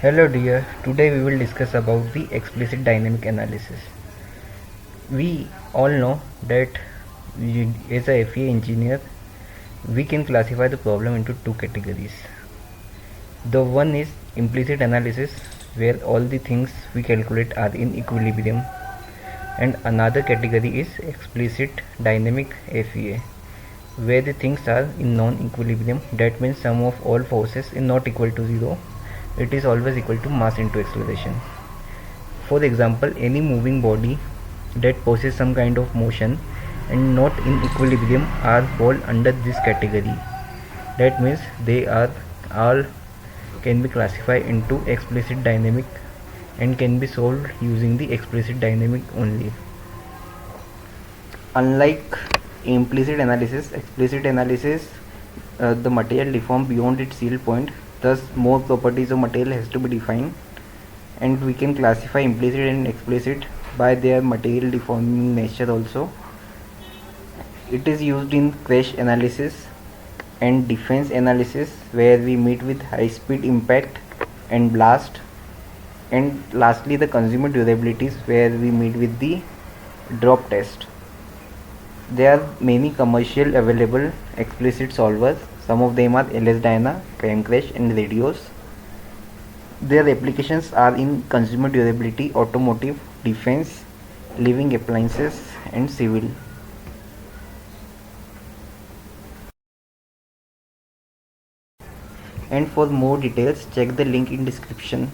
Hello dear, today we will discuss about the explicit dynamic analysis. We all know that as a FEA engineer, we can classify the problem into two categories. The one is implicit analysis, where all the things we calculate are in equilibrium, and another category is explicit dynamic FEA, where the things are in non-equilibrium. That means sum of all forces is not equal to zero. It is always equal to mass into acceleration. For example, any moving body that possesses some kind of motion and not in equilibrium are fall under this category. That means they are all can be classified into explicit dynamic and can be solved using the explicit dynamic only. Unlike implicit analysis, explicit analysis, the material deforms beyond its yield point. Thus, more properties of material has to be defined, and we can classify implicit and explicit by their material deforming nature also. It is used in crash analysis and defense analysis, where we meet with high speed impact and blast, and lastly the consumer durabilities, where we meet with the drop test. There are many commercial available explicit solvers. Some of them are LS-DYNA, Femcrash and Radios. Their applications are in consumer durability, automotive, defense, living appliances and civil. And for more details, check the link in description.